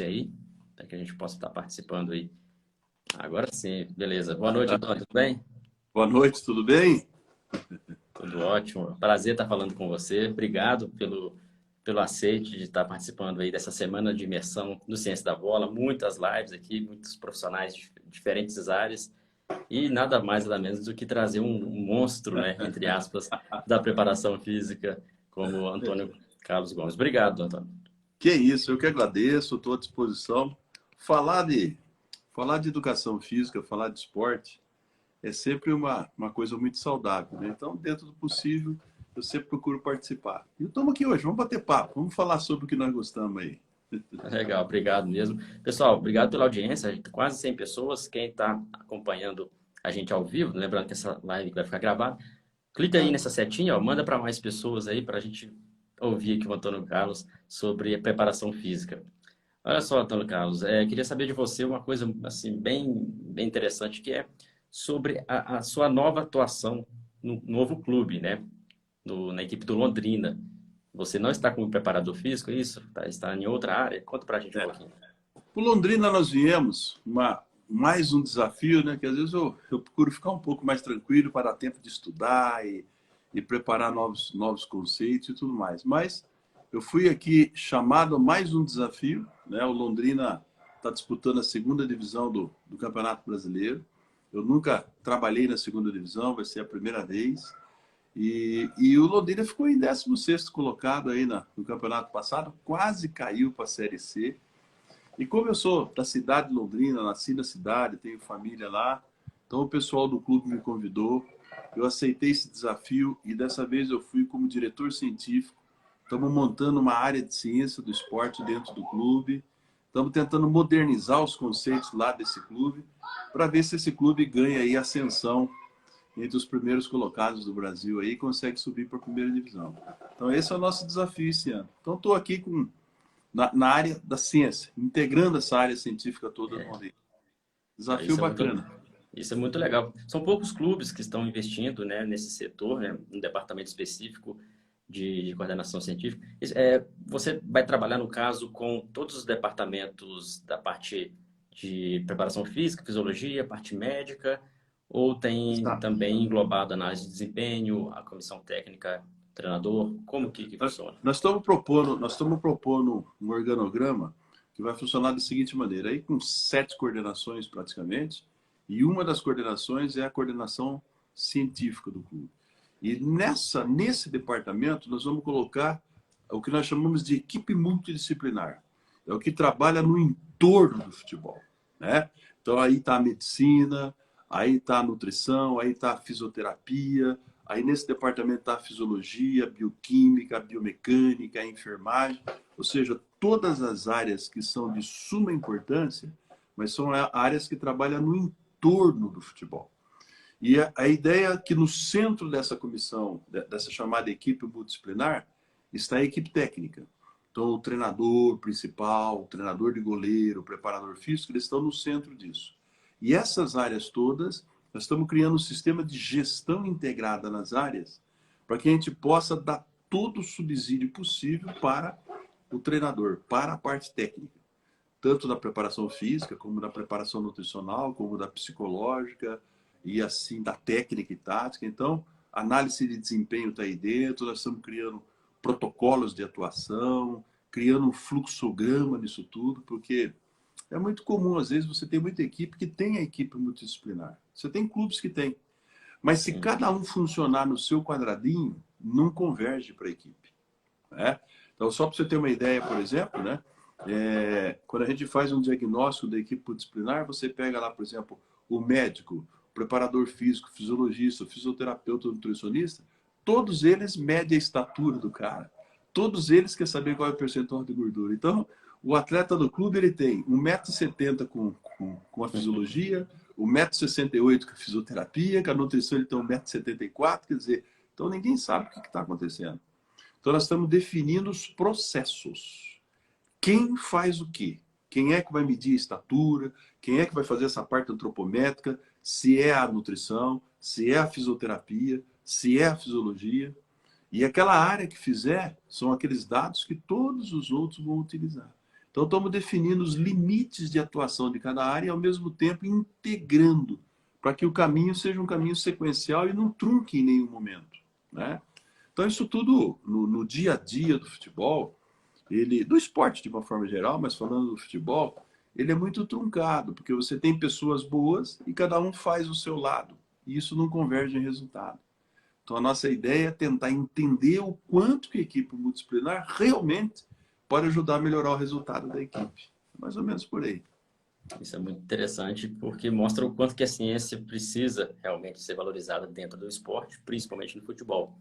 aí, para que a gente possa estar participando aí. Agora sim, beleza. Boa noite, Antônio, tudo bem? Boa noite, tudo bem? Tudo ótimo. Prazer estar falando com você. Obrigado pelo aceite de estar participando aí dessa semana de imersão no Ciência da Bola. Muitas lives aqui, muitos profissionais de diferentes áreas. E nada mais, nada menos do que trazer um monstro, né, entre aspas, da preparação física, como o Antônio Carlos Gomes. Obrigado, Antônio. Que isso, eu que agradeço, estou à disposição. Falar de, falar de educação física, falar de esporte, é sempre uma coisa muito saudável, né? Então, dentro do possível, eu sempre procuro participar. E estamos aqui hoje, vamos bater papo, vamos falar sobre o que nós gostamos aí. Legal, obrigado mesmo. Pessoal, obrigado pela audiência. A gente, quase 100 pessoas. Quem está acompanhando a gente ao vivo, lembrando que essa live vai ficar gravada, clica aí nessa setinha, ó, manda para mais pessoas aí para a gente ouvir aqui o Antônio Carlos sobre a preparação física. Olha só, Antônio Carlos, queria saber de você uma coisa assim bem interessante, que é sobre a sua nova atuação no novo clube, né? Na equipe do Londrina. Você não está como preparador físico, é isso? Está em outra área? Conta para a gente um É. pouquinho. Por Londrina nós viemos, mais um desafio, né? Que às vezes eu procuro ficar um pouco mais tranquilo para dar tempo de estudar e preparar novos conceitos e tudo mais. Mas eu fui aqui chamado a mais um desafio, né? O Londrina está disputando a segunda divisão do Campeonato Brasileiro. Eu nunca trabalhei na segunda divisão, vai ser a primeira vez. E o Londrina ficou em 16º colocado aí no campeonato passado, quase caiu para a Série C. E como eu sou da cidade de Londrina, nasci na cidade, tenho família lá, então o pessoal do clube me convidou, eu aceitei esse desafio e dessa vez eu fui como diretor científico. Estamos montando uma área de ciência do esporte dentro do clube, estamos tentando modernizar os conceitos lá desse clube, para ver se esse clube ganha aí ascensão entre os primeiros colocados do Brasil aí e consegue subir para a primeira divisão. Então esse é o nosso desafio esse ano. Então estou aqui na área da ciência, integrando essa área científica toda no Londrina. Desafio Isso é bacana. isso é muito legal. São poucos clubes que estão investindo, né, nesse setor, né, um departamento específico de coordenação científica. Você vai trabalhar, no caso, com todos os departamentos da parte de preparação física, fisiologia, parte médica, ou tem Está. também englobado a análise de desempenho, a comissão técnica, treinador? Como que Nós, funciona? nós estamos propondo um organograma que vai funcionar da seguinte maneira, aí com 7 coordenações praticamente, e uma das coordenações é a coordenação científica do clube. E nesse departamento nós vamos colocar o que nós chamamos de equipe multidisciplinar. É o que trabalha no entorno do futebol, né? Então aí está a medicina, aí está a nutrição, aí está a fisioterapia, aí nesse departamento está a fisiologia, a bioquímica, a biomecânica, a enfermagem, ou seja, todas as áreas que são de suma importância, mas são áreas que trabalham no entorno do futebol. E a ideia é que no centro dessa comissão, dessa chamada equipe multidisciplinar, está a equipe técnica. Então, o treinador principal, o treinador de goleiro, o preparador físico, eles estão no centro disso. E essas áreas todas, nós estamos criando um sistema de gestão integrada nas áreas, para que a gente possa dar todo o subsídio possível para o treinador, para a parte técnica. Tanto da preparação física, como da preparação nutricional, como da psicológica, e assim da técnica e tática. Então, análise de desempenho está aí dentro, nós estamos criando protocolos de atuação, criando um fluxograma nisso tudo, porque é muito comum, às vezes, você tem muita equipe que tem a equipe multidisciplinar. Você tem clubes que tem. Mas se Sim. cada um funcionar no seu quadradinho, não converge para a equipe, né? Então, só para você ter uma ideia, por exemplo, né? Quando a gente faz um diagnóstico da equipe multidisciplinar, você pega lá, por exemplo, o médico, o preparador físico, o fisiologista, o fisioterapeuta, o nutricionista, todos eles medem a estatura do cara. Todos eles querem saber qual é o percentual de gordura. Então, o atleta do clube ele tem 1,70 m com a fisiologia, 1,68 m com a fisioterapia, com a nutrição ele tem 1,74 m, quer dizer, então ninguém sabe o que está acontecendo. Então, nós estamos definindo os processos. Quem faz o quê? Quem é que vai medir a estatura? Quem é que vai fazer essa parte antropométrica? Se é a nutrição, se é a fisioterapia, se é a fisiologia. E aquela área que fizer são aqueles dados que todos os outros vão utilizar. Então, estamos definindo os limites de atuação de cada área e, ao mesmo tempo, integrando para que o caminho seja um caminho sequencial e não trunque em nenhum momento, né? Então, isso tudo no dia a dia do futebol, do esporte de uma forma geral, mas falando do futebol, ele é muito truncado, porque você tem pessoas boas e cada um faz o seu lado, e isso não converge em resultado. Então, a nossa ideia é tentar entender o quanto que a equipe multidisciplinar realmente pode ajudar a melhorar o resultado da equipe. Mais ou menos por aí. Isso é muito interessante, porque mostra o quanto que a ciência precisa realmente ser valorizada dentro do esporte, principalmente no futebol.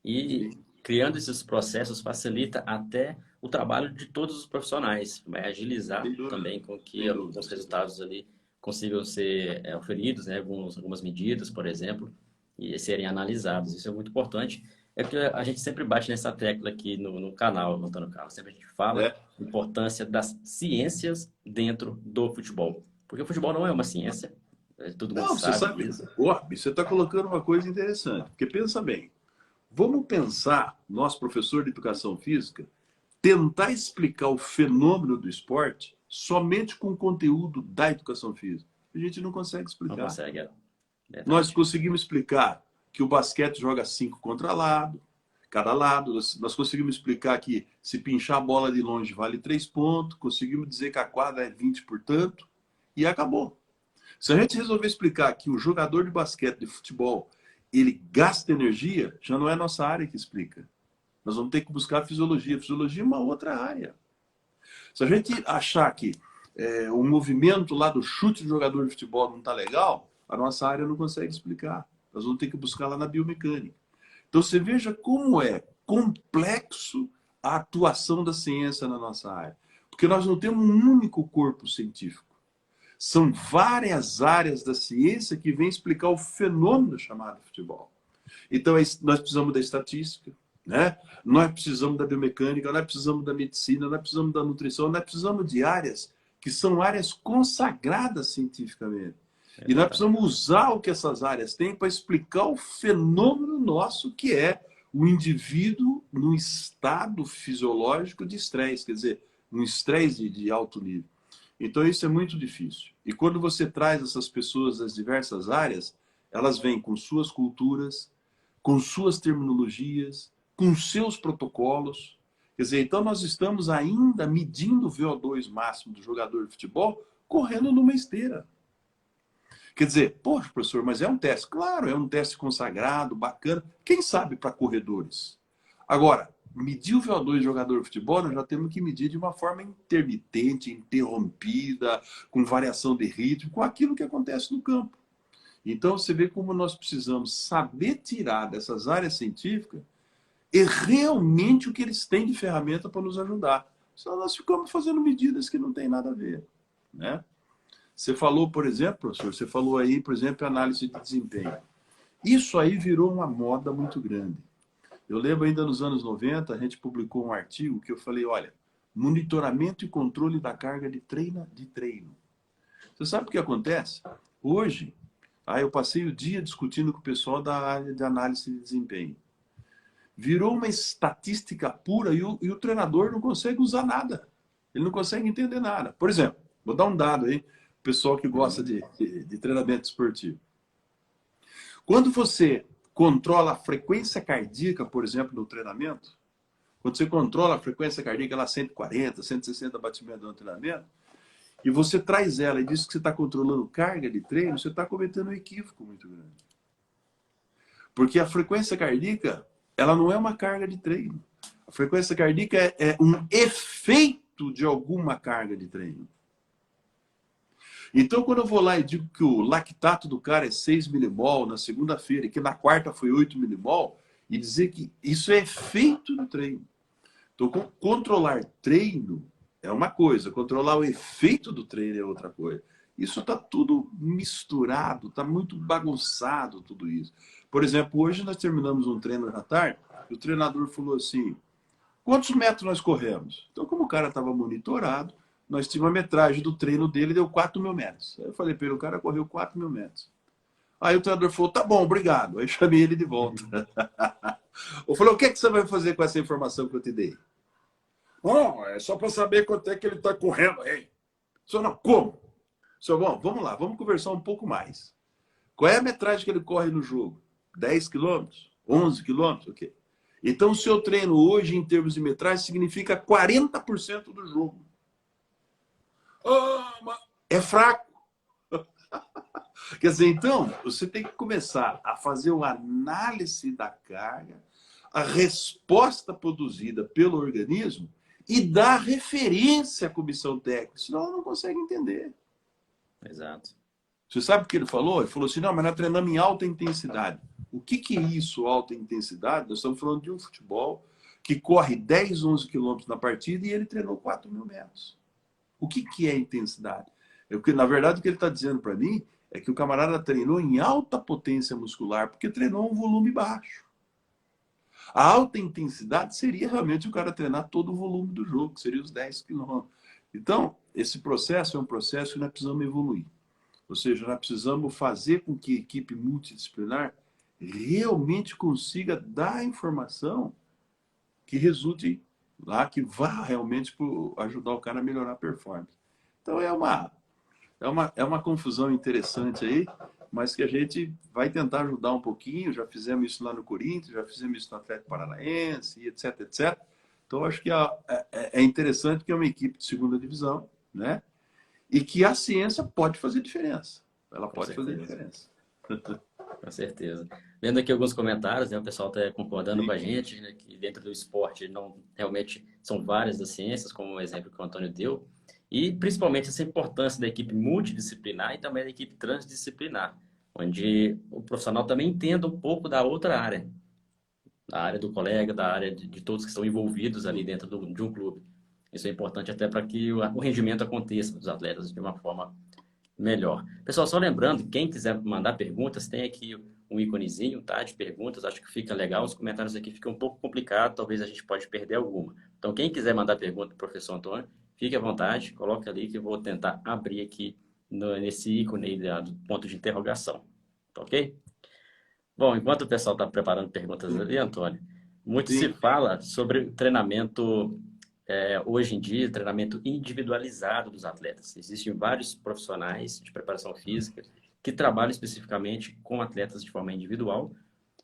E Sim, criando esses processos facilita até o trabalho de todos os profissionais, vai agilizar sem dúvida. também com que Sem alguns dúvida. resultados ali consigam ser oferidos, né, algumas medidas, por exemplo, e serem analisados. Isso é muito importante. É porque a gente sempre bate nessa tecla aqui no canal, no Antônio Carlos. Sempre a gente fala É. a importância das ciências dentro do futebol. Porque o futebol não é uma ciência, todo mundo Não, você sabe sabe, disso. você está colocando uma coisa interessante, porque pensa bem, vamos pensar, nós, professor de educação física, tentar explicar o fenômeno do esporte somente com o conteúdo da educação física. A gente não consegue Não explicar. consegue, é Nós verdade. conseguimos explicar que o basquete joga 5 contra lado, cada lado. Nós conseguimos explicar que se pinchar a bola de longe vale 3 pontos. Conseguimos dizer que a quadra é 20 por tanto. E acabou. Se a gente resolver explicar que o jogador de basquete, de futebol, ele gasta energia, já não é a nossa área que explica. Nós vamos ter que buscar a fisiologia. A fisiologia é uma outra área. Se a gente achar que o movimento lá do chute do jogador de futebol não está legal, a nossa área não consegue explicar. Nós vamos ter que buscar lá na biomecânica. Então você veja como é complexo a atuação da ciência na nossa área. Porque nós não temos um único corpo científico. São várias áreas da ciência que vêm explicar o fenômeno chamado futebol. Então, nós precisamos da estatística, né? Nós precisamos da biomecânica, nós precisamos da medicina, nós precisamos da nutrição, nós precisamos de áreas que são áreas consagradas cientificamente. E nós Exatamente. precisamos usar o que essas áreas têm para explicar o fenômeno nosso, que é o indivíduo num estado fisiológico de estresse, quer dizer, um estresse de alto nível. Então, isso é muito difícil. E quando você traz essas pessoas das diversas áreas, elas vêm com suas culturas, com suas terminologias, com seus protocolos. Quer dizer, então nós estamos ainda medindo o VO2 máximo do jogador de futebol correndo numa esteira. Quer dizer, poxa, professor, mas é um teste. Claro, é um teste consagrado, bacana. Quem sabe para corredores? Agora, medir o VO2 do jogador de futebol, nós já temos que medir de uma forma intermitente, interrompida, com variação de ritmo, com aquilo que acontece no campo. Então, você vê como nós precisamos saber tirar dessas áreas científicas e realmente o que eles têm de ferramenta para nos ajudar. Senão nós ficamos fazendo medidas que não têm nada a ver, né? Você falou, por exemplo, professor, você falou aí, por exemplo, análise de desempenho. Isso aí virou uma moda muito grande. Eu lembro ainda nos anos 90, a gente publicou um artigo que eu falei, olha, monitoramento e controle da carga de treino. Você sabe o que acontece? Hoje, eu passei o dia discutindo com o pessoal da área de análise de desempenho. Virou uma estatística pura e o treinador não consegue usar nada. Ele não consegue entender nada. Por exemplo, vou dar um dado aí, pessoal que gosta de treinamento esportivo. Quando você controla a frequência cardíaca, por exemplo, no treinamento, quando você controla a frequência cardíaca lá 140, 160 batimentos no treinamento, e você traz ela e diz que você está controlando carga de treino, você está cometendo um equívoco muito grande. Porque a frequência cardíaca, ela não é uma carga de treino. A frequência cardíaca é um efeito de alguma carga de treino. Então, quando eu vou lá e digo que o lactato do cara é 6 milimol na segunda-feira e que na quarta foi 8 milimol, e dizer que isso é efeito do treino. Então, controlar treino é uma coisa, controlar o efeito do treino é outra coisa. Isso está tudo misturado, está muito bagunçado tudo isso. Por exemplo, hoje nós terminamos um treino à tarde e o treinador falou assim, quantos metros nós corremos? Então, como o cara estava monitorado, nós tínhamos a metragem do treino dele, deu 4.000 metros. Aí eu falei para ele, o cara correu 4.000 metros. Aí o treinador falou, tá bom, obrigado. Aí eu chamei ele de volta. Eu falei, o que, é que você vai fazer com essa informação que eu te dei? Bom, é só para saber quanto é que ele está correndo, hein? Senhor, não, como? Senhor, bom, vamos lá, vamos conversar um pouco mais. Qual é a metragem que ele corre no jogo? 10 quilômetros? 11 quilômetros? Ok. Então, o seu treino hoje, em termos de metragem, significa 40% do jogo. É fraco. Quer dizer, então, você tem que começar a fazer uma análise da carga, a resposta produzida pelo organismo e dar referência à comissão técnica, senão ela não consegue entender. Exato. Você sabe o que ele falou? Ele falou assim, não, mas nós treinamos em alta intensidade. O que é isso, alta intensidade? Nós estamos falando de um futebol que corre 10, 11 quilômetros na partida e ele treinou 4.000 metros. O que é intensidade? Na verdade, o que ele está dizendo para mim é que o camarada treinou em alta potência muscular, porque treinou um volume baixo. A alta intensidade seria realmente o cara treinar todo o volume do jogo, que seria os 10 quilômetros. Então, esse processo é um processo que nós precisamos evoluir. Ou seja, nós precisamos fazer com que a equipe multidisciplinar realmente consiga dar informação que resulte lá, que vá realmente ajudar o cara a melhorar a performance. Então, é uma confusão interessante aí, mas que a gente vai tentar ajudar um pouquinho. Já fizemos isso lá no Corinthians, já fizemos isso no Atlético Paranaense, etc, etc. Então, acho que é interessante que é uma equipe de segunda divisão, né? E que a ciência pode fazer diferença. Ela pode fazer diferença. Com certeza. Vendo aqui alguns comentários, né, o pessoal está concordando Sim. com a gente, né, que dentro do esporte não realmente são várias das ciências, como o exemplo que o Antônio deu, e principalmente essa importância da equipe multidisciplinar e também da equipe transdisciplinar, onde o profissional também entenda um pouco da outra área, da área do colega, da área de todos que estão envolvidos ali dentro de um clube. Isso é importante até para que o rendimento aconteça dos atletas de uma forma melhor. Pessoal, só lembrando, quem quiser mandar perguntas, tem aqui um íconezinho, tá, de perguntas, acho que fica legal. Os comentários aqui ficam um pouco complicados, talvez a gente pode perder alguma. Então, quem quiser mandar pergunta para o professor Antônio, fique à vontade, coloque ali que eu vou tentar abrir aqui nesse ícone aí do ponto de interrogação, tá ok? Bom, enquanto o pessoal está preparando perguntas ali, Antônio, muito se Sim. fala sobre treinamento, hoje em dia, treinamento individualizado dos atletas. Existem vários profissionais de preparação física que trabalham especificamente com atletas de forma individual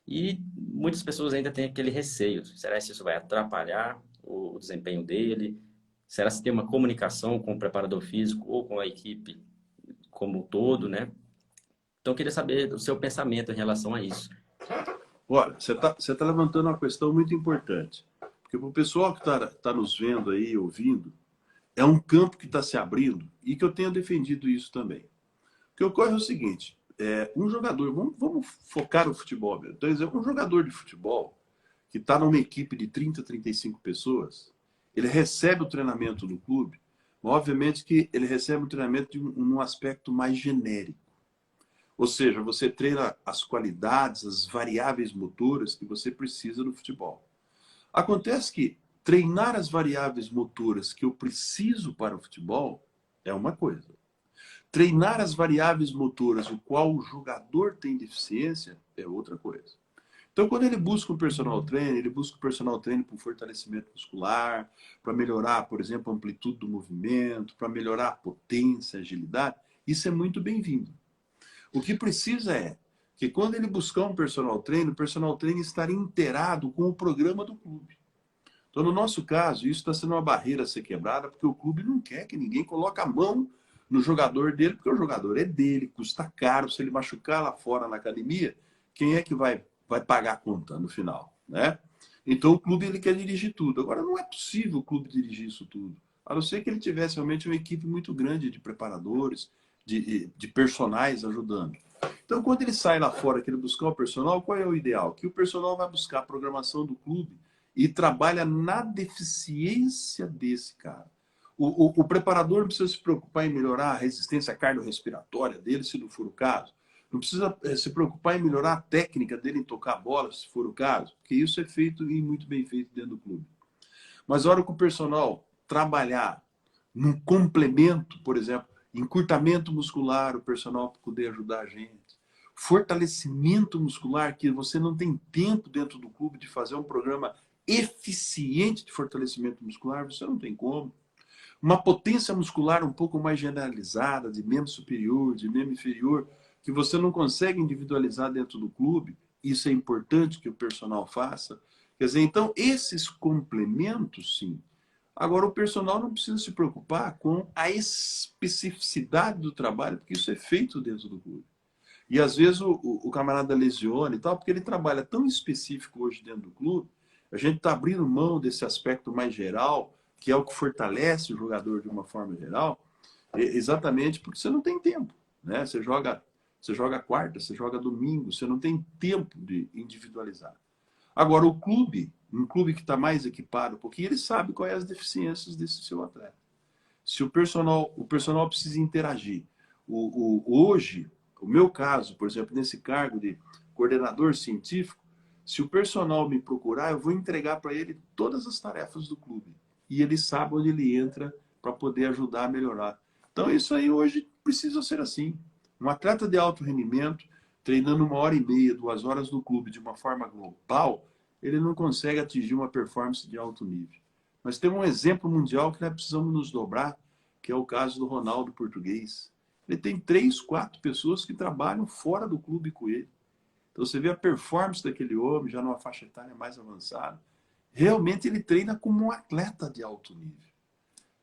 e muitas pessoas ainda têm aquele receio. Será que isso vai atrapalhar o desempenho dele? Será que tem uma comunicação com o preparador físico ou com a equipe como um todo, né? Então, eu queria saber o seu pensamento em relação a isso. Olha, você tá levantando uma questão muito importante. Porque para o pessoal que tá nos vendo aí, ouvindo, é um campo que está se abrindo e que eu tenho defendido isso também. O que ocorre é o seguinte, um jogador, vamos focar no futebol mesmo. Então, um jogador de futebol que está numa equipe de 30, 35 pessoas, ele recebe o treinamento do clube, mas obviamente que ele recebe o treinamento de um aspecto mais genérico. Ou seja, você treina as qualidades, as variáveis motoras que você precisa no futebol. Acontece que treinar as variáveis motoras que eu preciso para o futebol é uma coisa. Treinar as variáveis motoras o qual o jogador tem deficiência é outra coisa. Então, quando ele busca um personal trainer, ele busca um personal trainer para fortalecimento muscular, para melhorar, por exemplo, a amplitude do movimento, para melhorar a potência, a agilidade, isso é muito bem-vindo. O que precisa é que quando ele buscar um personal trainer, o personal trainer estar inteirado com o programa do clube. Então, no nosso caso, isso está sendo uma barreira a ser quebrada, porque o clube não quer que ninguém coloque a mão no jogador dele, porque o jogador é dele, custa caro. Se ele machucar lá fora na academia, quem é que vai pagar a conta no final, né? Então, o clube ele quer dirigir tudo. Agora, não é possível o clube dirigir isso tudo, a não ser que ele tivesse realmente uma equipe muito grande de preparadores, de personagens ajudando. Então, quando ele sai lá fora, que ele buscar o personal, qual é o ideal? Que o personal vai buscar a programação do clube e trabalha na deficiência desse cara. O preparador não precisa se preocupar em melhorar a resistência cardiorrespiratória dele, se não for o caso. Não precisa se preocupar em melhorar a técnica dele em tocar a bola, se for o caso, porque isso é feito e muito bem feito dentro do clube. Mas a hora que o personal trabalhar num complemento, por exemplo, encurtamento muscular, o personal poder ajudar a gente. Fortalecimento muscular, que você não tem tempo dentro do clube de fazer um programa eficiente de fortalecimento muscular, você não tem como. Uma potência muscular um pouco mais generalizada, de membro superior, de membro inferior, que você não consegue individualizar dentro do clube, isso é importante que o personal faça. Quer dizer, então, esses complementos, sim. Agora, o personal não precisa se preocupar com a especificidade do trabalho, porque isso é feito dentro do clube. E, às vezes, o camarada lesiona e tal, porque ele trabalha tão específico hoje dentro do clube, a gente está abrindo mão desse aspecto mais geral, que é o que fortalece o jogador de uma forma geral, exatamente porque você não tem tempo, né? Você joga quarta, você joga domingo, você não tem tempo de individualizar. Agora, o clube, um clube que está mais equipado, porque ele sabe quais são as deficiências desse seu atleta. Se o personal precisa interagir. Hoje, o meu caso, por exemplo, nesse cargo de coordenador científico, se o personal me procurar, eu vou entregar para ele todas as tarefas do clube. E ele sabe onde ele entra para poder ajudar a melhorar. Então, isso aí hoje precisa ser assim. Um atleta de alto rendimento, treinando 1h30, 2 horas no clube de uma forma global, ele não consegue atingir uma performance de alto nível. Nós temos um exemplo mundial que nós precisamos nos dobrar, que é o caso do Ronaldo Português. Ele tem 3, 4 pessoas que trabalham fora do clube com ele. Então você vê a performance daquele homem, já numa faixa etária mais avançada. Realmente ele treina como um atleta de alto nível.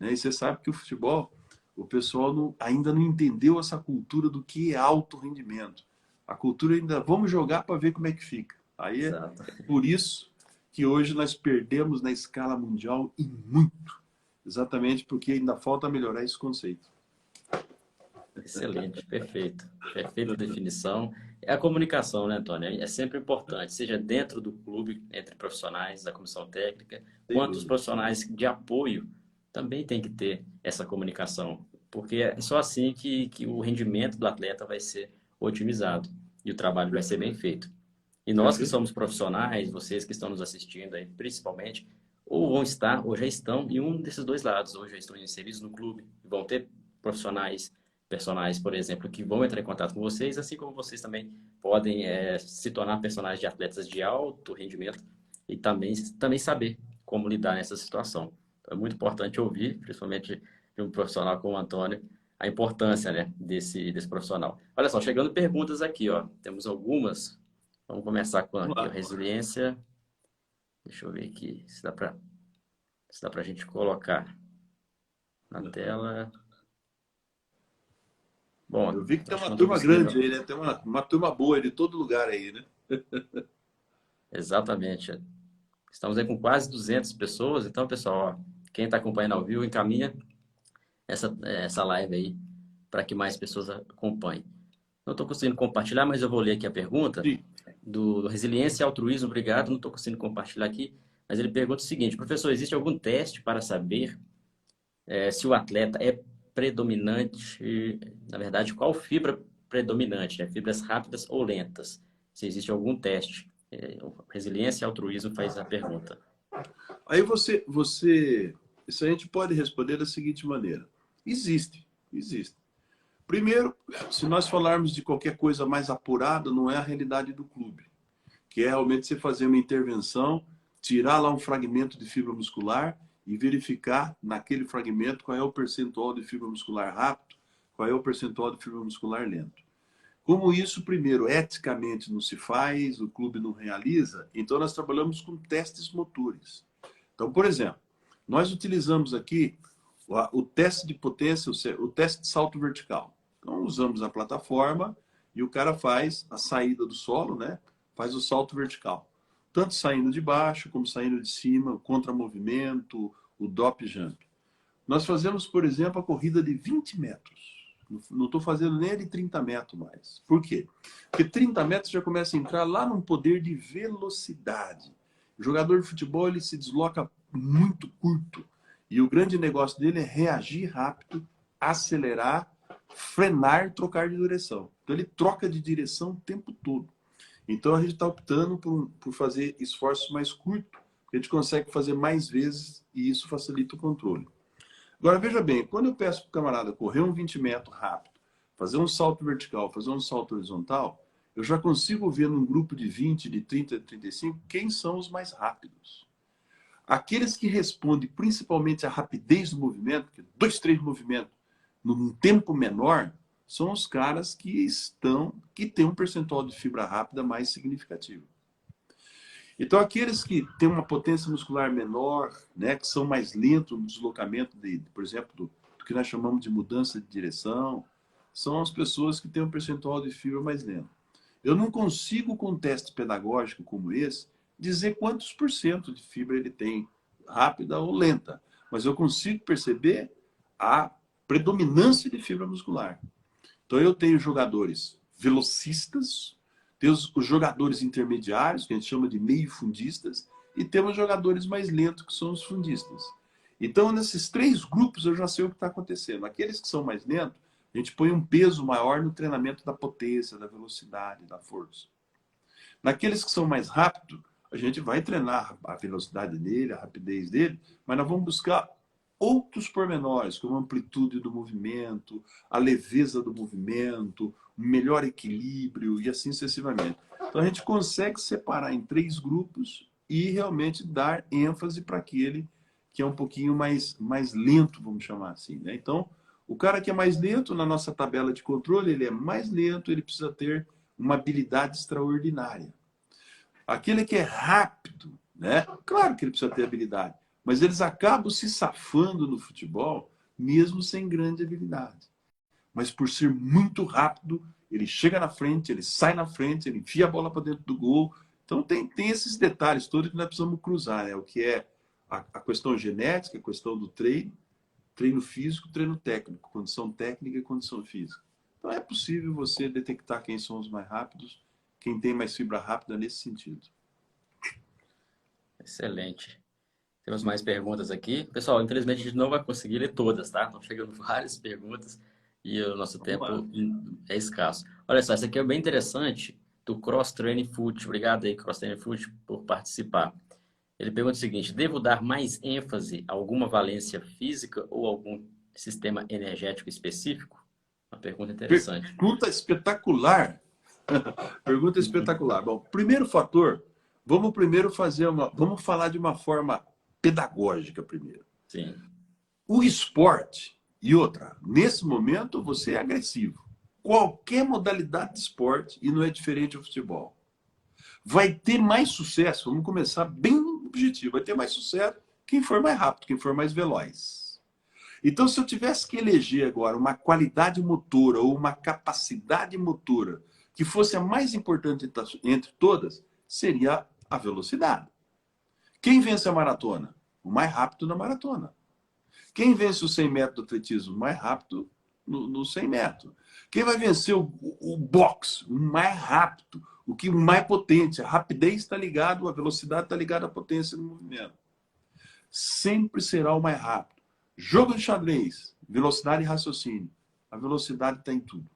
E você sabe que o futebol, o pessoal ainda não entendeu essa cultura do que é alto rendimento. A cultura ainda, vamos jogar para ver como é que fica. Aí é por isso que hoje nós perdemos na escala mundial e muito. Exatamente porque ainda falta melhorar esse conceito. Excelente, perfeito. Perfeita definição. É a comunicação, né, Antônio? É sempre importante, seja dentro do clube, entre profissionais da comissão técnica, quanto os profissionais de apoio também tem que ter essa comunicação, porque é só assim que o rendimento do atleta vai ser otimizado e o trabalho vai ser bem feito. E nós que somos profissionais, vocês que estão nos assistindo aí, principalmente, ou vão estar, ou já estão em um desses dois lados, ou já estão inseridos no clube, vão ter profissionais, personagens, por exemplo, que vão entrar em contato com vocês, assim como vocês também podem se tornar personagens de atletas de alto rendimento e também saber como lidar nessa situação. Então, é muito importante ouvir, principalmente de um profissional como o Antônio, a importância, né, desse profissional. Olha só, chegando perguntas aqui, ó. Temos algumas. Vamos começar com aqui, a resiliência. Deixa eu ver aqui se dá para a gente colocar na tela. Bom, eu vi que tem acho que uma não estou turma grande conseguindo. aí, né? Tem uma turma boa de todo lugar aí, né? Exatamente. Estamos aí com quase 200 pessoas. Então, pessoal, ó, quem está acompanhando ao vivo, encaminha essa live aí para que mais pessoas acompanhem. Não estou conseguindo compartilhar, mas eu vou ler aqui a pergunta Sim. do Resiliência e Altruísmo. Obrigado, não estou conseguindo compartilhar aqui, mas ele pergunta o seguinte: professor, existe algum teste para saber se o atleta é predominante, na verdade, qual fibra predominante, né? Fibras rápidas ou lentas? Se existe algum teste. Resiliência e Altruísmo faz a pergunta. Aí isso a gente pode responder da seguinte maneira. Existe. Primeiro, se nós falarmos de qualquer coisa mais apurada, não é a realidade do clube, que é realmente você fazer uma intervenção, tirar lá um fragmento de fibra muscular e verificar naquele fragmento qual é o percentual de fibra muscular rápido, qual é o percentual de fibra muscular lento. Como isso, primeiro, eticamente não se faz, o clube não realiza, então nós trabalhamos com testes motores. Então, por exemplo, nós utilizamos aqui o teste de potência, o teste de salto vertical. Então, usamos a plataforma e o cara faz a saída do solo, né? Faz o salto vertical. Tanto saindo de baixo como saindo de cima, o contramovimento, o drop jump. Nós fazemos, por exemplo, a corrida de 20 metros. Não estou fazendo nem a de 30 metros mais. Por quê? Porque 30 metros já começa a entrar lá num poder de velocidade. O jogador de futebol ele se desloca muito curto. E o grande negócio dele é reagir rápido, acelerar, frenar, trocar de direção. Então ele troca de direção o tempo todo. Então a gente está optando por fazer esforços mais curtos. A gente consegue fazer mais vezes e isso facilita o controle. Agora veja bem, quando eu peço para o camarada correr um 20 metros rápido, fazer um salto vertical, fazer um salto horizontal, eu já consigo ver num grupo de 20, de 30, de 35, quem são os mais rápidos. Aqueles que respondem principalmente à rapidez do movimento, 2, 3 movimentos num tempo menor, são os caras que têm um percentual de fibra rápida mais significativo. Então, aqueles que têm uma potência muscular menor, né, que são mais lentos no deslocamento, por exemplo, do que nós chamamos de mudança de direção, são as pessoas que têm um percentual de fibra mais lento. Eu não consigo, com um teste pedagógico como esse, dizer quantos por cento de fibra ele tem, rápida ou lenta, mas eu consigo perceber a predominância de fibra muscular. Então, eu tenho jogadores velocistas, temos os jogadores intermediários, que a gente chama de meio-fundistas, e temos jogadores mais lentos, que são os fundistas. Então, nesses 3 grupos, eu já sei o que está acontecendo. Aqueles que são mais lentos, a gente põe um peso maior no treinamento da potência, da velocidade, da força. Naqueles que são mais rápidos, a gente vai treinar a velocidade dele, a rapidez dele, mas nós vamos buscar outros pormenores, como a amplitude do movimento, a leveza do movimento, o melhor equilíbrio e assim sucessivamente. Então a gente consegue separar em 3 grupos e realmente dar ênfase para aquele que é um pouquinho mais lento, vamos chamar assim, né? Então, o cara que é mais lento, na nossa tabela de controle, ele é mais lento, ele precisa ter uma habilidade extraordinária. Aquele que é rápido, né? Claro que ele precisa ter habilidade, mas eles acabam se safando no futebol, mesmo sem grande habilidade. Mas por ser muito rápido, ele chega na frente, ele sai na frente, ele enfia a bola para dentro do gol. Então tem esses detalhes todos que nós precisamos cruzar, né? O que é a questão genética, a questão do treino físico, treino técnico, condição técnica e condição física. Então é possível você detectar quem são os mais rápidos, quem tem mais fibra rápida nesse sentido. Excelente. Temos mais perguntas aqui. Pessoal, infelizmente a gente não vai conseguir ler todas, tá? Estão chegando várias perguntas e o nosso tempo é escasso. Olha só, essa aqui é bem interessante, do Cross Training Foot. Obrigado aí, Cross Training Foot, por participar. Ele pergunta o seguinte: devo dar mais ênfase a alguma valência física ou algum sistema energético específico? Uma pergunta interessante. Pergunta espetacular. Pergunta espetacular. Bom, primeiro fator, vamos falar de uma forma pedagógica primeiro. Sim. O esporte, e outra, nesse momento você é agressivo. Qualquer modalidade de esporte, e não é diferente do futebol, vai ter mais sucesso, vamos começar bem objetivo, vai ter mais sucesso quem for mais rápido, quem for mais veloz. Então, se eu tivesse que eleger agora uma qualidade motora ou uma capacidade motora que fosse a mais importante entre todas, seria a velocidade. Quem vence a maratona? O mais rápido na maratona. Quem vence os 100 metros do atletismo? O mais rápido no 100 metros. Quem vai vencer o boxe? O mais rápido, o mais potente. A rapidez está ligado, a velocidade está ligada à potência do movimento. Sempre será o mais rápido. Jogo de xadrez, velocidade e raciocínio. A velocidade está em tudo.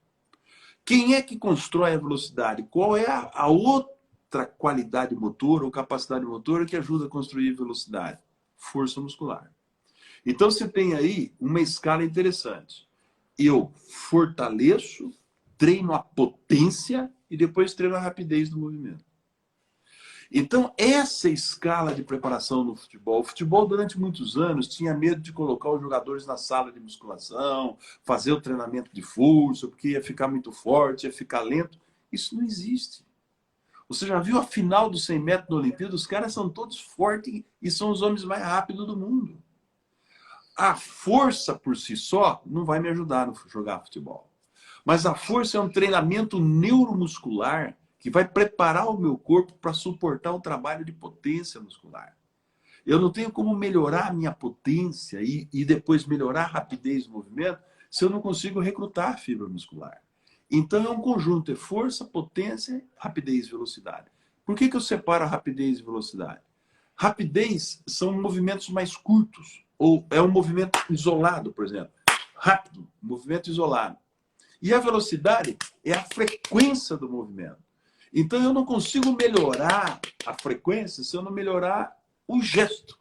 Quem é que constrói a velocidade? Qual é a outra qualidade motora ou capacidade motora que ajuda a construir velocidade? Força muscular. Então você tem aí uma escala interessante. Eu fortaleço, treino a potência e depois treino a rapidez do movimento. Então, essa escala de preparação no futebol. O futebol, durante muitos anos, tinha medo de colocar os jogadores na sala de musculação, fazer o treinamento de força, porque ia ficar muito forte, ia ficar lento. Isso não existe. Você já viu a final dos 100 metros da Olimpíada? Os caras são todos fortes e são os homens mais rápidos do mundo. A força por si só não vai me ajudar a jogar futebol. Mas a força é um treinamento neuromuscular que vai preparar o meu corpo para suportar o trabalho de potência muscular. Eu não tenho como melhorar a minha potência e depois melhorar a rapidez do movimento se eu não consigo recrutar a fibra muscular. Então é um conjunto, é força, potência, rapidez e velocidade. Por que eu separo a rapidez e velocidade? Rapidez são movimentos mais curtos, ou é um movimento isolado, por exemplo. Rápido, movimento isolado. E a velocidade é a frequência do movimento. Então eu não consigo melhorar a frequência se eu não melhorar o gesto.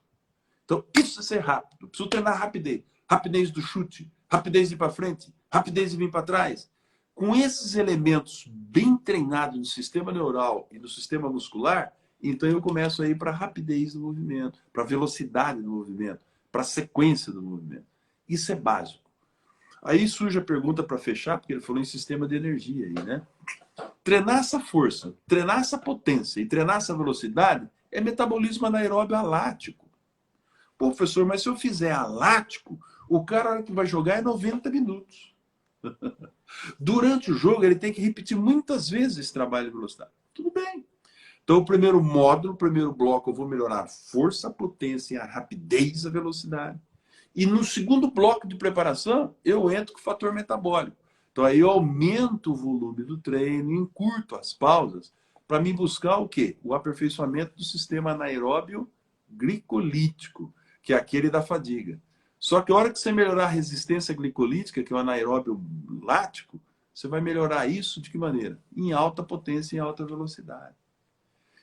Então isso é ser rápido. Eu preciso treinar rapidez. Rapidez do chute, rapidez de ir para frente, rapidez de vir para trás. Com esses elementos bem treinados no sistema neural e no sistema muscular, Então eu começo a ir para a rapidez do movimento, para a velocidade do movimento, para a sequência do movimento. Isso é básico. Aí surge a pergunta para fechar, porque ele falou em sistema de energia aí, né? Treinar essa força, treinar essa potência e treinar essa velocidade é metabolismo anaeróbio alático. Pô, professor, mas se eu fizer alático, o cara que vai jogar é 90 minutos. Durante o jogo, ele tem que repetir muitas vezes esse trabalho de velocidade. Tudo bem. Então, o primeiro módulo, o primeiro bloco, eu vou melhorar a força, a potência, a rapidez, a velocidade. E no segundo bloco de preparação, eu entro com o fator metabólico. Então, aí eu aumento o volume do treino, encurto as pausas, para me buscar o quê? O aperfeiçoamento do sistema anaeróbio glicolítico, que é aquele da fadiga. Só que a hora que você melhorar a resistência glicolítica, que é o anaeróbio lático, você vai melhorar isso de que maneira? Em alta potência e em alta velocidade.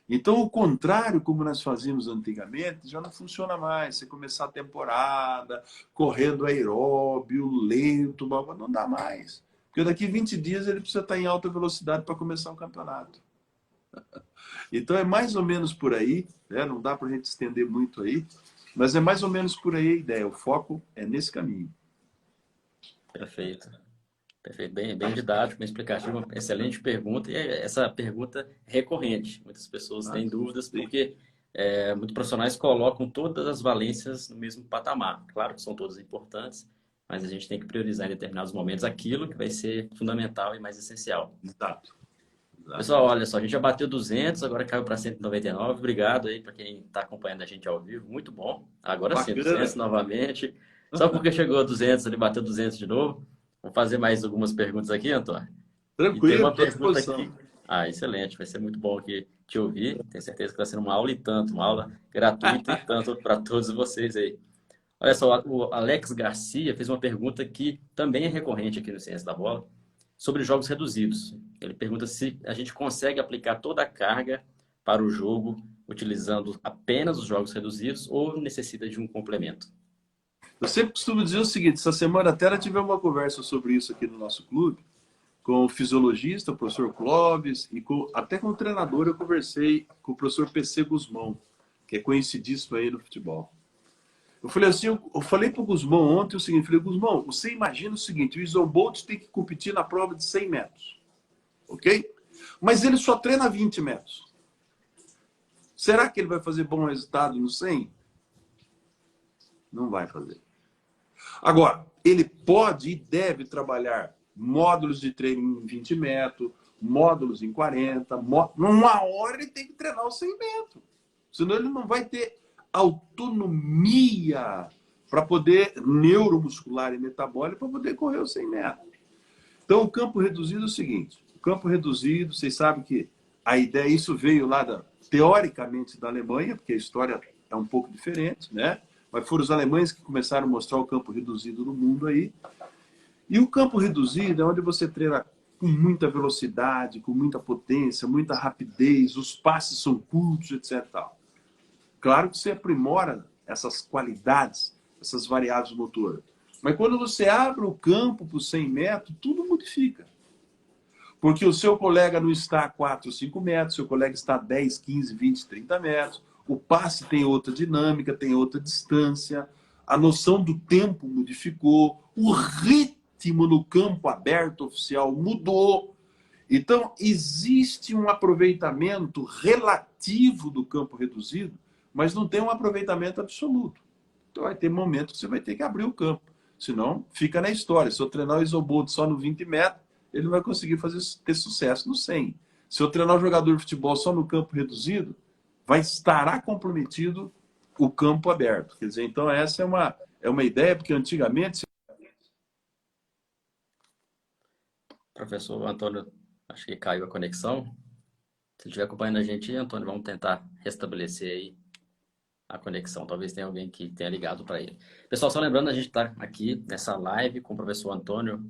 Então, o contrário, como nós fazíamos antigamente, já não funciona mais. Você começar a temporada, correndo aeróbio, lento, não dá mais. Porque daqui 20 dias ele precisa estar em alta velocidade para começar o campeonato. Então, é mais ou menos por aí, né? Não dá para a gente estender muito aí, mas é mais ou menos por aí a ideia. O foco é nesse caminho. Perfeito. Perfeito, bem didático, bem explicativo, uma excelente pergunta, e essa pergunta é recorrente. Muitas pessoas têm dúvidas porque muitos profissionais colocam todas as valências no mesmo patamar. Claro que são todas importantes, mas a gente tem que priorizar em determinados momentos aquilo que vai ser fundamental e mais essencial. Exato. Pessoal, olha só, a gente já bateu 200, agora caiu para 199. Obrigado aí para quem está acompanhando a gente ao vivo, muito bom. Agora sim, Bacana. 200 novamente. Só porque chegou a 200, ele bateu 200 de novo. Vou fazer mais algumas perguntas aqui, Antônio. Tranquilo, E tem uma estou à pergunta disposição. aqui. Ah, excelente. Vai ser muito bom aqui te ouvir. Tenho certeza que está sendo uma aula e tanto, uma aula gratuita e tanto para todos vocês aí. Olha só, o Alex Garcia fez uma pergunta que também é recorrente aqui no Ciência da Bola, sobre jogos reduzidos. Ele pergunta se a gente consegue aplicar toda a carga para o jogo utilizando apenas os jogos reduzidos ou necessita de um complemento. Eu sempre costumo dizer o seguinte, essa semana até eu tive uma conversa sobre isso aqui no nosso clube, com o fisiologista, o professor Clóvis, e até com o treinador eu conversei com o professor PC Guzmão, que é conhecidíssimo aí no futebol. Eu falei assim, eu falei para o Guzmão ontem o seguinte, falei, Guzmão, você imagina o seguinte, o Usain Bolt tem que competir na prova de 100 metros, ok? Mas ele só treina 20 metros. Será que ele vai fazer bom resultado no 100? Não vai fazer. Agora, ele pode e deve trabalhar módulos de treino em 20 metros, módulos em 40, numa hora ele tem que treinar os 100 metros. Senão ele não vai ter autonomia para poder, neuromuscular e metabólica, para poder correr os 100 metros. Então, o campo reduzido é o seguinte, o campo reduzido, vocês sabem que a ideia, isso veio lá, teoricamente, da Alemanha, porque a história é um pouco diferente, né? Mas foram os alemães que começaram a mostrar o campo reduzido no mundo aí. E o campo reduzido é onde você treina com muita velocidade, com muita potência, muita rapidez, os passes são curtos, etc. Claro que você aprimora essas qualidades, essas variáveis motoras. Mas quando você abre o campo para os 100 metros, tudo modifica. Porque o seu colega não está a 4, 5 metros, seu colega está a 10, 15, 20, 30 metros. O passe tem outra dinâmica, tem outra distância. A noção do tempo modificou. O ritmo no campo aberto oficial mudou. Então, existe um aproveitamento relativo do campo reduzido, mas não tem um aproveitamento absoluto. Então, vai ter momentos que você vai ter que abrir o campo. Senão, fica na história. Se eu treinar o Usain Bolt só no 20 metros, ele não vai conseguir ter sucesso no 100. Se eu treinar o jogador de futebol só no campo reduzido, estará comprometido o campo aberto. Quer dizer, então essa é uma ideia, porque antigamente... Professor Antônio, acho que caiu a conexão. Se estiver acompanhando a gente, Antônio, vamos tentar restabelecer aí a conexão. Talvez tenha alguém que tenha ligado para ele. Pessoal, só lembrando, a gente está aqui nessa live com o professor Antônio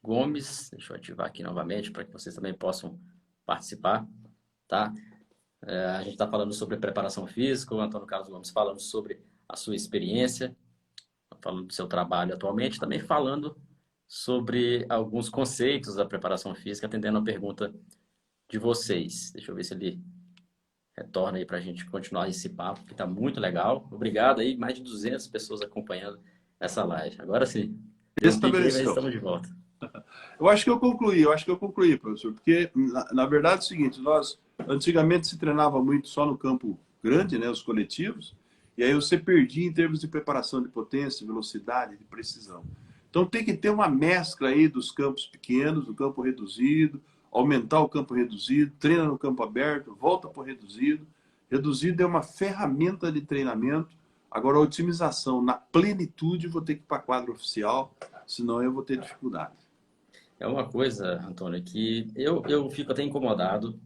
Gomes. Deixa eu ativar aqui novamente para que vocês também possam participar, tá? A gente está falando sobre preparação física, o Antônio Carlos Gomes falando sobre a sua experiência, falando do seu trabalho atualmente, também falando sobre alguns conceitos da preparação física, atendendo a pergunta de vocês. Deixa eu ver se ele retorna aí para a gente continuar esse papo, que está muito legal. Obrigado aí, mais de 200 pessoas acompanhando essa live. Agora sim, deu um pique aí, mas Estabeleceu. estamos de volta. Eu acho que eu concluí, professor, porque na verdade é o seguinte, nós antigamente se treinava muito só no campo grande, né, os coletivos, e aí você perdia em termos de preparação de potência, velocidade, de precisão. Então tem que ter uma mescla aí dos campos pequenos, do campo reduzido, aumentar o campo reduzido, treina no campo aberto, volta para o reduzido. Reduzido é uma ferramenta de treinamento. Agora, a otimização na plenitude, vou ter que ir para quadro oficial, senão eu vou ter dificuldade. É uma coisa, Antônio, que eu fico até incomodado,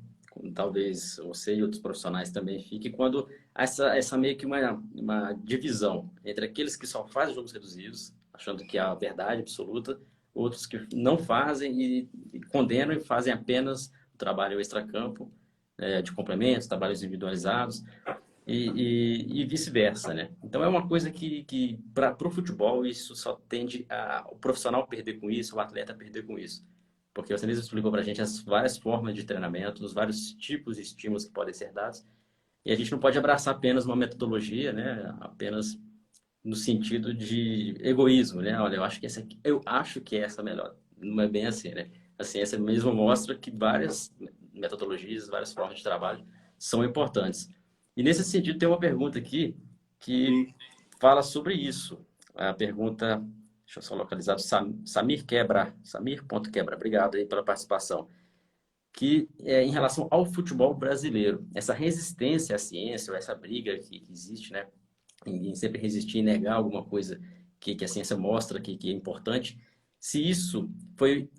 talvez você e outros profissionais também fiquem, quando essa meio que uma divisão entre aqueles que só fazem jogos reduzidos, achando que é a verdade absoluta, outros que não fazem e condenam e fazem apenas o trabalho extracampo, de complementos, trabalhos individualizados e vice-versa, né? Então é uma coisa que para o futebol isso só tende o profissional perder com isso, o atleta perder com isso. Porque você mesmo explicou para a gente as várias formas de treinamento, os vários tipos de estímulos que podem ser dados, e a gente não pode abraçar apenas uma metodologia, né? Apenas no sentido de egoísmo, né? Olha, eu acho que essa é melhor. Não é bem assim, né? A ciência mesmo mostra que várias metodologias, várias formas de trabalho são importantes. E nesse sentido, tem uma pergunta aqui que Sim. fala sobre isso. A pergunta, deixa eu só localizar, do Samir Quebra, Samir.quebra, obrigado aí pela participação. Que é em relação ao futebol brasileiro, essa resistência à ciência, ou essa briga que existe, né? Em sempre resistir e negar alguma coisa que a ciência mostra que é importante, se isso foi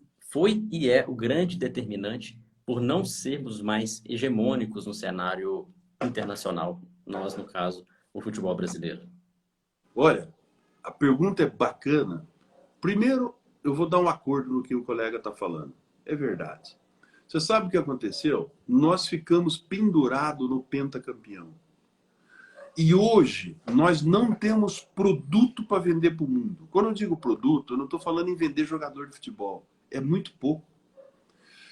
e é o grande determinante por não sermos mais hegemônicos no cenário internacional, nós, no caso, o futebol brasileiro. Olha, a pergunta é bacana. Primeiro, eu vou dar um acordo no que o colega está falando. É verdade. Você sabe o que aconteceu? Nós ficamos pendurados no pentacampeão. E hoje, nós não temos produto para vender para o mundo. Quando eu digo produto, eu não estou falando em vender jogador de futebol. É muito pouco.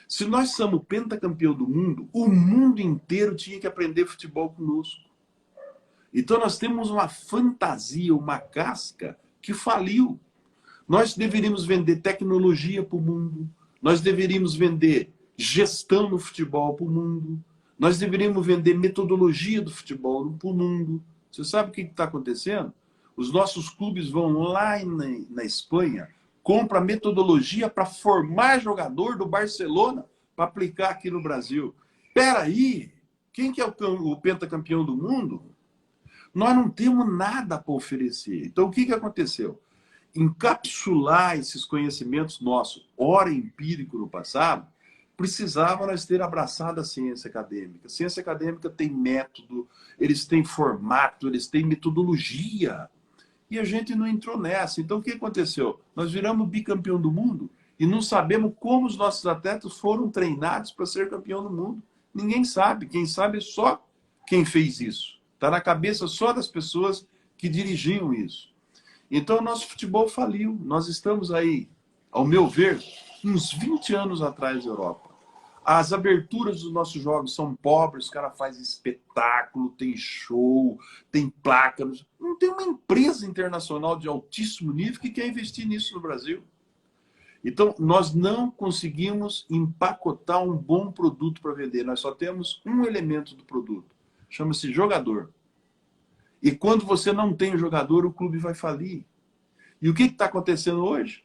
Se nós somos pentacampeão do mundo, o mundo inteiro tinha que aprender futebol conosco. Então nós temos uma fantasia, uma casca que faliu. Nós deveríamos vender tecnologia para o mundo, nós deveríamos vender gestão no futebol para o mundo, nós deveríamos vender metodologia do futebol para o mundo. Você sabe o que está acontecendo? Os nossos clubes vão lá na Espanha, compram a metodologia para formar jogador do Barcelona para aplicar aqui no Brasil. Espera aí, quem que é o pentacampeão do mundo? Nós não temos nada para oferecer. Então, o que aconteceu? Encapsular esses conhecimentos nossos, ora empírico no passado, precisava nós ter abraçado a ciência acadêmica. A ciência acadêmica tem método, eles têm formato, eles têm metodologia. E a gente não entrou nessa. Então, o que aconteceu? Nós viramos bicampeão do mundo e não sabemos como os nossos atletas foram treinados para ser campeão do mundo. Ninguém sabe. Quem sabe é só quem fez isso. Está na cabeça só das pessoas que dirigiam isso. Então, o nosso futebol faliu. Nós estamos aí, ao meu ver, uns 20 anos atrás da Europa. As aberturas dos nossos jogos são pobres, os caras fazem espetáculo, tem show, tem placa. Não tem uma empresa internacional de altíssimo nível que quer investir nisso no Brasil. Então, nós não conseguimos empacotar um bom produto para vender. Nós só temos um elemento do produto. Chama-se jogador. E quando você não tem jogador, o clube vai falir. E o que está acontecendo hoje?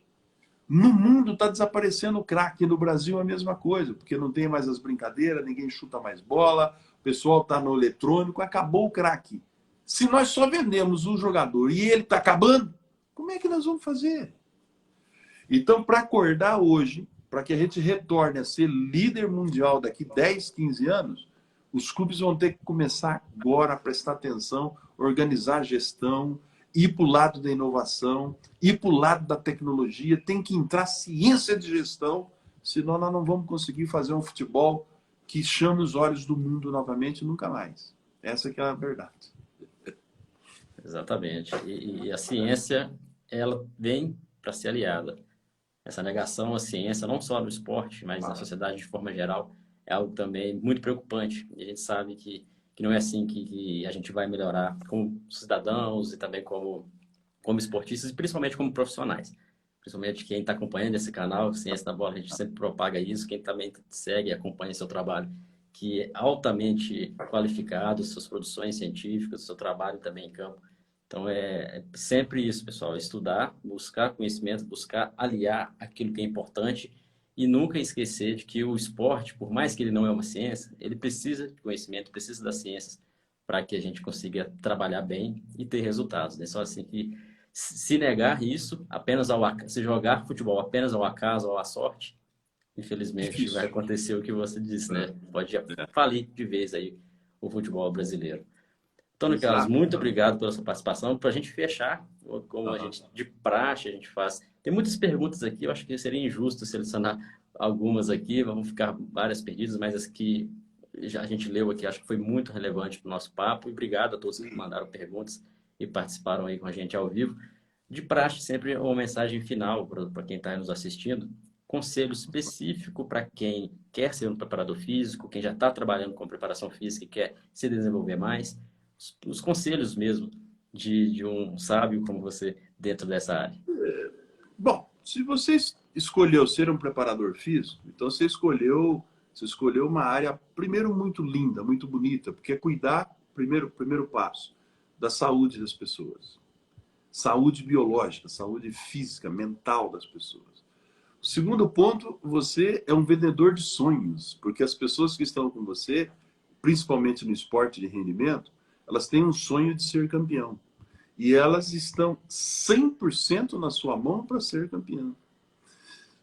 No mundo está desaparecendo o craque. No Brasil é a mesma coisa, porque não tem mais as brincadeiras, ninguém chuta mais bola, o pessoal está no eletrônico, acabou o craque. Se nós só vendemos um jogador e ele está acabando, como é que nós vamos fazer? Então, para acordar hoje, para que a gente retorne a ser líder mundial daqui 10, 15 anos, os clubes vão ter que começar agora a prestar atenção, organizar a gestão, ir para o lado da inovação, ir para o lado da tecnologia, tem que entrar ciência de gestão, senão nós não vamos conseguir fazer um futebol que chame os olhos do mundo novamente nunca mais. Essa que é a verdade. Exatamente. E a ciência, ela vem para ser aliada. Essa negação à ciência, não só no esporte, mas na sociedade de forma geral, é algo também muito preocupante. E a gente sabe que que não é assim que a gente vai melhorar como cidadãos e também como esportistas e principalmente como profissionais. Principalmente quem está acompanhando esse canal, Ciência da Bola, a gente sempre propaga isso, quem também segue e acompanha seu trabalho, que é altamente qualificado, suas produções científicas, seu trabalho também em campo. Então, é sempre isso, pessoal, estudar, buscar conhecimento, buscar aliar aquilo que é importante e nunca esquecer de que o esporte, por mais que ele não é uma ciência, ele precisa de conhecimento, precisa das ciências para que a gente consiga trabalhar bem e ter resultados, né? Só assim que se negar isso, apenas se jogar futebol apenas ao acaso ou à sorte, infelizmente vai Difícil. acontecer o que você disse, né? Pode É. falir de vez aí o futebol brasileiro. Antônio Carlos, Exato. muito obrigado pela sua participação. Para a gente fechar, como a Aham. gente de praxe a gente faz. Tem muitas perguntas aqui, eu acho que seria injusto selecionar algumas aqui, vamos ficar várias perdidas, mas as que já a gente leu aqui, acho que foi muito relevante para o nosso papo. E obrigado a todos que Sim. mandaram perguntas e participaram aí com a gente ao vivo. De praxe, sempre uma mensagem final para quem está nos assistindo. Conselho específico para quem quer ser um preparador físico, quem já está trabalhando com preparação física e quer se desenvolver mais. Os conselhos mesmo de um sábio como você dentro dessa área. Bom, se você escolheu ser um preparador físico, então você escolheu uma área, primeiro, muito linda, muito bonita, porque é cuidar, primeiro passo, da saúde das pessoas. Saúde biológica, saúde física, mental das pessoas. O segundo ponto, você é um vendedor de sonhos, porque as pessoas que estão com você, principalmente no esporte de rendimento, elas têm um sonho de ser campeão. E elas estão 100% na sua mão para ser campeão.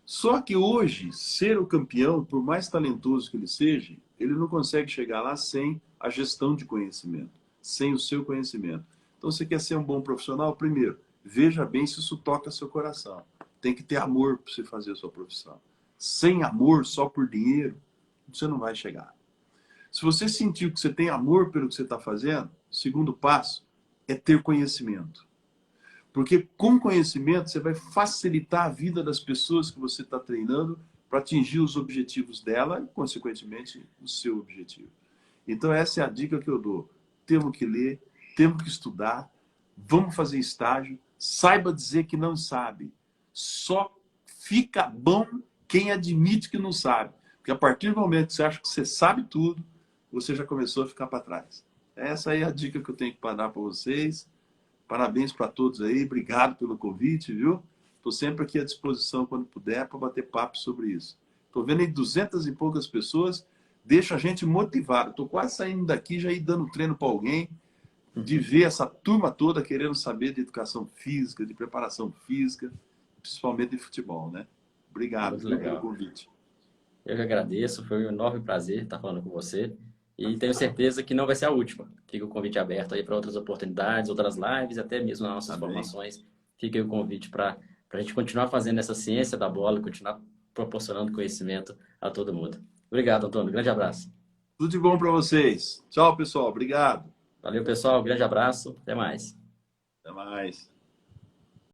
Só que hoje, ser o campeão, por mais talentoso que ele seja, ele não consegue chegar lá sem a gestão de conhecimento, sem o seu conhecimento. Então, você quer ser um bom profissional? Primeiro, veja bem se isso toca seu coração. Tem que ter amor para você fazer a sua profissão. Sem amor, só por dinheiro, você não vai chegar. Se você sentir que você tem amor pelo que você está fazendo, o segundo passo é ter conhecimento. Porque com conhecimento você vai facilitar a vida das pessoas que você está treinando para atingir os objetivos dela e, consequentemente, o seu objetivo. Então, essa é a dica que eu dou. Temos que ler, temos que estudar, vamos fazer estágio, saiba dizer que não sabe. Só fica bom quem admite que não sabe. Porque a partir do momento que você acha que você sabe tudo, você já começou a ficar para trás. Essa aí é a dica que eu tenho que dar para vocês. Parabéns para todos aí, obrigado pelo convite, viu? Estou sempre aqui à disposição quando puder para bater papo sobre isso. Estou vendo aí 200 e poucas pessoas, deixa a gente motivado. Estou quase saindo daqui já ir dando treino para alguém, de ver essa turma toda querendo saber de educação física, de preparação física, principalmente de futebol, né? Obrigado, Muito viu, pelo legal. convite. Eu que agradeço, foi um enorme prazer estar falando com você. E tenho certeza que não vai ser a última. Fica o convite aberto aí para outras oportunidades, outras lives, até mesmo nas nossas Amém. formações. Fica aí o convite para a gente continuar fazendo essa ciência da bola, continuar proporcionando conhecimento a todo mundo. Obrigado, Antônio. Grande abraço. Tudo de bom para vocês. Tchau, pessoal. Obrigado. Valeu, pessoal. Grande abraço. Até mais. Até mais.